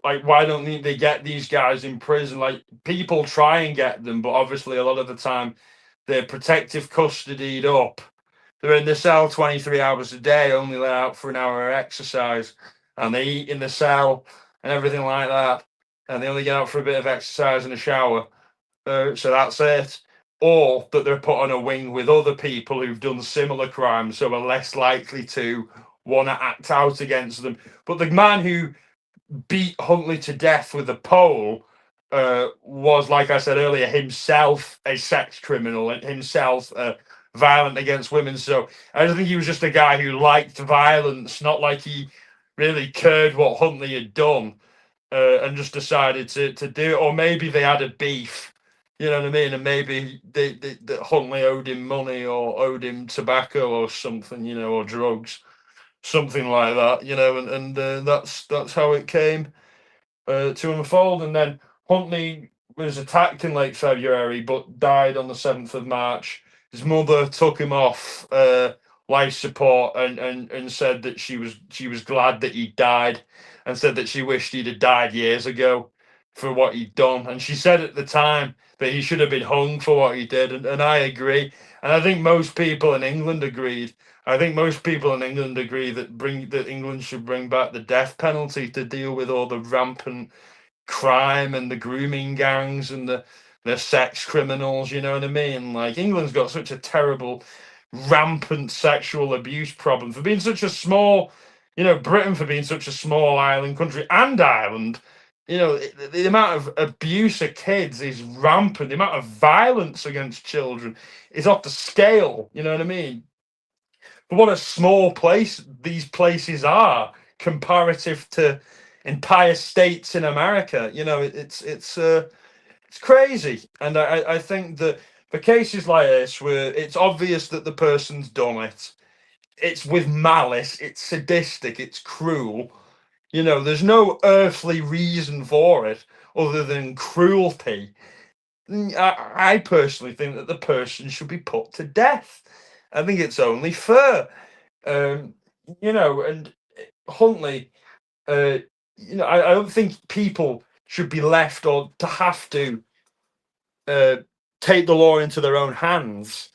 like why don't they get these guys in prison? Like people try and get them, but obviously a lot of the time they're protective custodied up. They're in the cell 23 hours a day, only let out for an hour of exercise, and they eat in the cell and everything like that, and they only get out for a bit of exercise and a shower. So that's it. Or that they're put on a wing with other people who've done similar crimes, so are less likely to want to act out against them. But the man who beat Huntley to death with a pole was, like I said earlier, himself a sex criminal and himself violent against women. So I don't think he was just a guy who liked violence, not like he really cared what Huntley had done and just decided to do it. Or maybe they had a beef, you know what I mean? And maybe that Huntley owed him money or owed him tobacco or something, or drugs, something like that, and that's how it came to unfold. And then Huntley was attacked in late February, but died on the 7th of March. His mother took him off life support and said that she was glad that he died, and said that she wished he'd have died years ago for what he'd done. And she said at the time that he should have been hung for what he did, and I agree. And I think most people in England agreed. I think most people in England agree that England should bring back the death penalty to deal with all the rampant crime and the grooming gangs and the sex criminals. You know what I mean? Like, England's got such a terrible, rampant sexual abuse problem for being such a small, Britain for being such a small island country and Ireland. The amount of abuse of kids is rampant. The amount of violence against children is off the scale. You know what I mean? But what a small place these places are comparative to entire states in America. It's crazy. And I think that for cases like this, where it's obvious that the person's done it, it's with malice, it's sadistic, it's cruel. There's no earthly reason for it other than cruelty. I personally think that the person should be put to death. I think it's only fair. Um, and Huntley, uh, I don't think people should be left or to have to uh, take the law into their own hands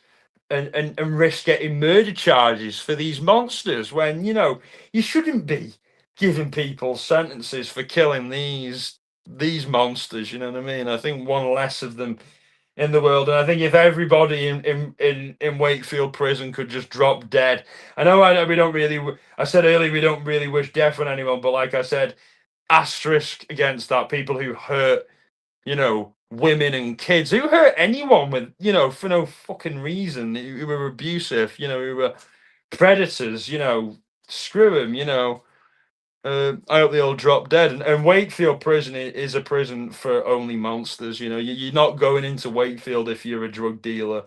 and risk getting murder charges for these monsters when, you shouldn't be giving people sentences for killing these monsters. You know what I mean? I think one less of them in the world. And I think if everybody in Wakefield prison could just drop dead. I know we don't really, I said earlier, we don't really wish death on anyone, but like I said, asterisk against that, people who hurt, women and kids, who hurt anyone with, for no fucking reason, who were abusive, who were predators, screw them, I hope they all drop dead. And Wakefield prison is a prison for only monsters. You're not going into Wakefield if you're a drug dealer,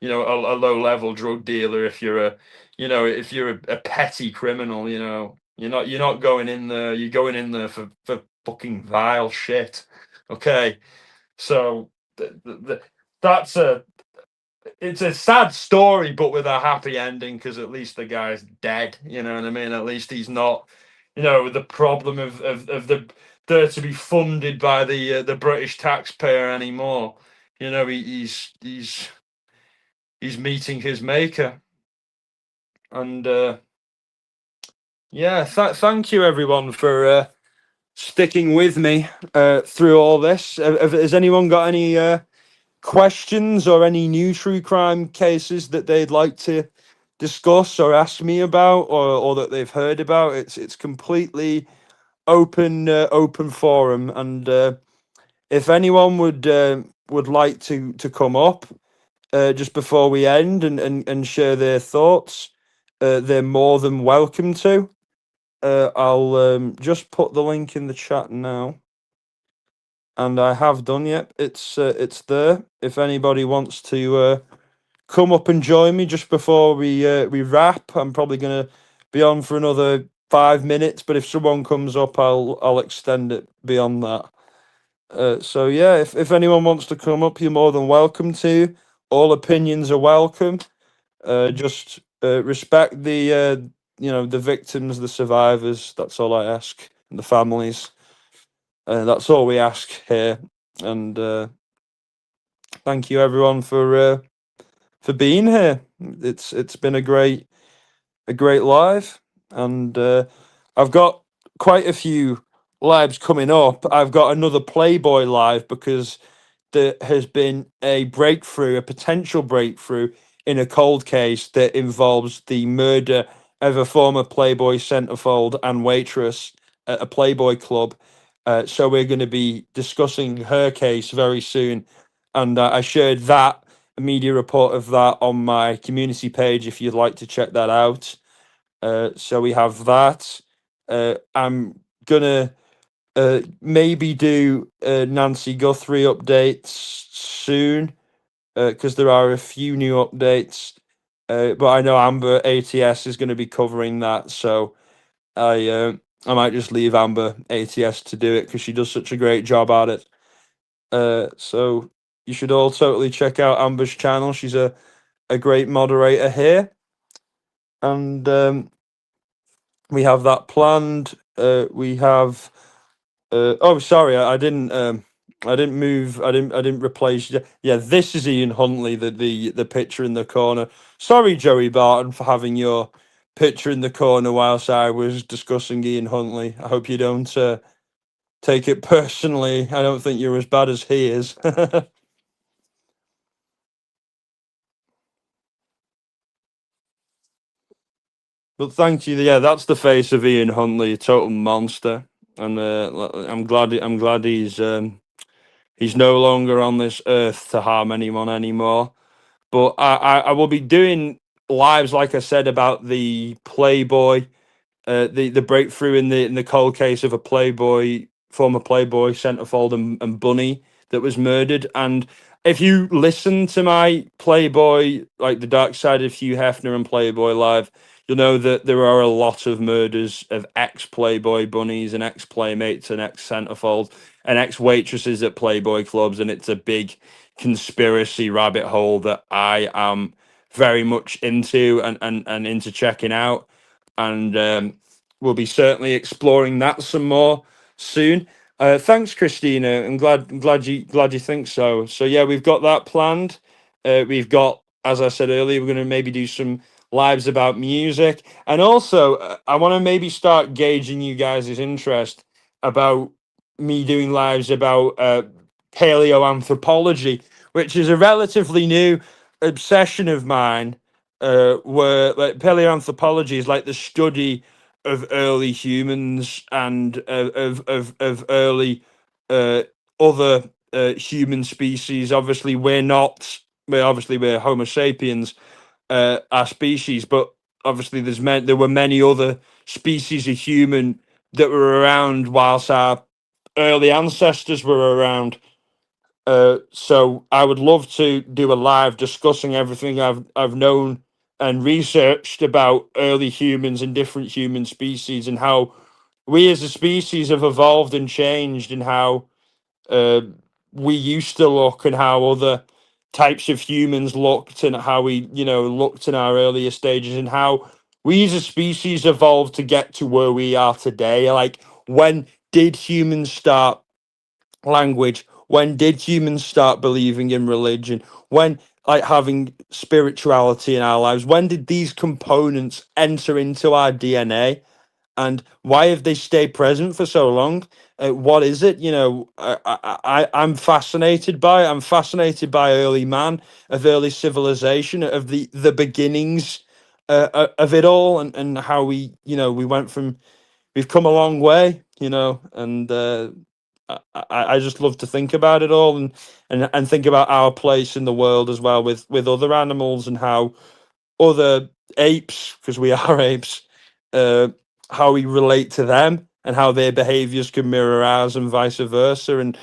a low level drug dealer. If you're a petty criminal, you're not going in there. You're going in there for fucking vile shit. Okay, so that's it's a sad story, but with a happy ending because at least the guy's dead. You know what I mean? At least he's not, the problem of the there to be funded by the British taxpayer anymore. He's meeting his maker, and yeah, thank you everyone for sticking with me through all this. Has anyone got any questions or any new true crime cases that they'd like to discuss or ask me about, or that they've heard about? It's completely open forum, and if anyone would like to come up just before we end and share their thoughts, they're more than welcome to. I'll just put the link in the chat now, and I have done. Yep, it's there. If anybody wants to come up and join me just before we wrap, I'm probably gonna be on for another 5 minutes. But if someone comes up, I'll extend it beyond that. So yeah, if anyone wants to come up, you're more than welcome to. All opinions are welcome. Just respect the victims, the survivors. That's all I ask, and the families. That's all we ask here. And thank you everyone for being here. It's been a great live, and I've got quite a few lives coming up. I've got another Playboy live because there has been a potential breakthrough in a cold case that involves the murder of a former Playboy centerfold and waitress at a Playboy club. So we're going to be discussing her case very soon, and I shared that a media report of that on my community page if you'd like to check that out. So we have that. I'm gonna maybe do Nancy Guthrie updates soon because there are a few new updates. But I know Amber ATS is going to be covering that, so I might just leave Amber ATS to do it because she does such a great job at it. So you should all totally check out Amber's channel. She's a great moderator here, and we have that planned. We have. Oh, sorry, I didn't. I didn't move. I didn't replace. Yeah, this is Ian Huntley, the picture in the corner. Sorry, Joey Barton, for having your picture in the corner whilst I was discussing Ian Huntley. I hope you don't take it personally. I don't think you're as bad as he is. But thank you. Yeah, that's the face of Ian Huntley, a total monster. And I'm glad he's no longer on this earth to harm anyone anymore. But I will be doing lives, like I said, about the Playboy, the breakthrough in the cold case of a Playboy, former Playboy centerfold and bunny that was murdered. And if you listen to my Playboy, like the Dark Side of Hugh Hefner and Playboy Live, you'll know that there are a lot of murders of ex Playboy bunnies and ex Playmates and ex centerfolds and ex waitresses at Playboy clubs, and it's a big conspiracy rabbit hole that I am very much into and into checking out. And we'll be certainly exploring that some more soon. Thanks, Christina. Glad you think so. So yeah, we've got that planned. We've got, as I said earlier, we're going to maybe do some lives about music, and also I want to maybe start gauging you guys' interest about me doing lives about paleoanthropology, which is a relatively new obsession of mine. Where like paleoanthropology is like the study of early humans and of early uh, other human species. Obviously, we're Homo sapiens, our species, but obviously there were many other species of human that were around whilst our early ancestors were around. So I would love to do a live discussing everything I've known and researched about early humans and different human species and how we as a species have evolved and changed and how uh, we used to look and how other types of humans looked and how we looked in our earlier stages and how we as a species evolved to get to where we are today. Like, when did humans start language? When did humans start believing in religion? When, like, having spirituality in our lives? When did these components enter into our DNA? And why have they stayed present for so long? What is it? I'm fascinated by it. I'm fascinated by early man, of early civilization, of the beginnings of it all, and how we went from, we've come a long way, and I just love to think about it all, and think about our place in the world as well, with other animals, and how other apes, because we are apes, uh, how we relate to them and how their behaviors can mirror ours and vice versa, and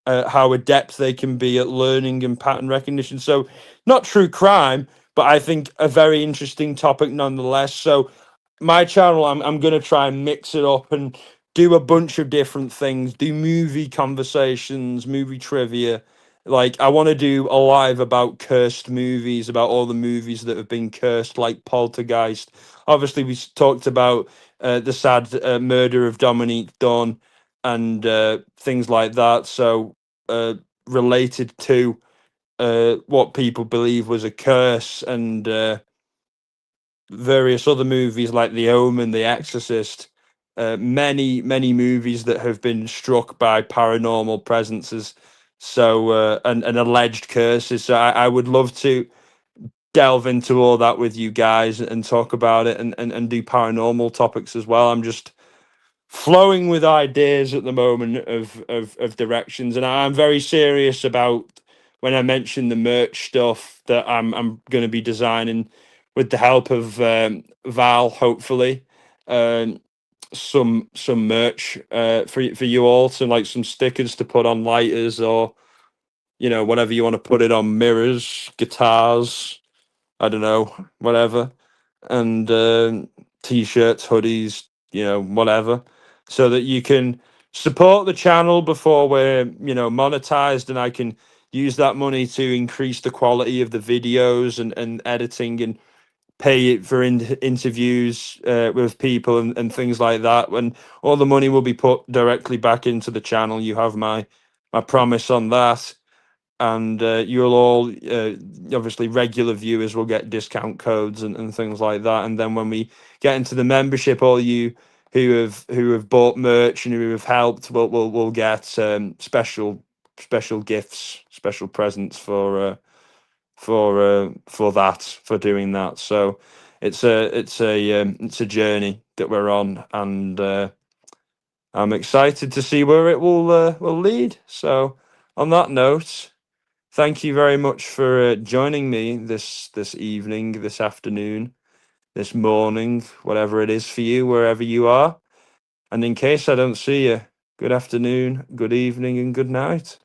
how adept they can be at learning and pattern recognition. So, not true crime, but I think a very interesting topic nonetheless. So, my channel, I'm gonna try and mix it up and do a bunch of different things. Do movie conversations, movie trivia. Like, I want to do a live about cursed movies, about all the movies that have been cursed, like Poltergeist. Obviously, talked about the sad murder of Dominique Dunn and things like that. So, related to what people believe was a curse, and various other movies like The Omen, The Exorcist, many movies that have been struck by paranormal presences, so and alleged curses. So I would love to delve into all that with you guys and talk about it, and do paranormal topics as well. I'm just flowing with ideas at the moment of directions, and I'm very serious about, when I mention the merch stuff that I'm going to be designing with the help of Val, hopefully, um, some merch for you all, to, like, some stickers to put on lighters, or whatever you want to put it on, mirrors, guitars, I don't know, whatever, and t-shirts, hoodies, whatever, so that you can support the channel before we're monetized, and I can use that money to increase the quality of the videos and editing, and pay it for interviews with people, and things like that. When all the money will be put directly back into the channel, you have my my promise on that. And you'll all, obviously, regular viewers will get discount codes and things like that. And then when we get into the membership, all you who have bought merch and who have helped will get special gifts, special presents for that, for doing that. So it's a journey that we're on, and I'm excited to see where it will lead. So on that note, thank you very much for joining me this evening, this afternoon, this morning, whatever it is for you, wherever you are. And in case I don't see you, good afternoon, good evening, and good night.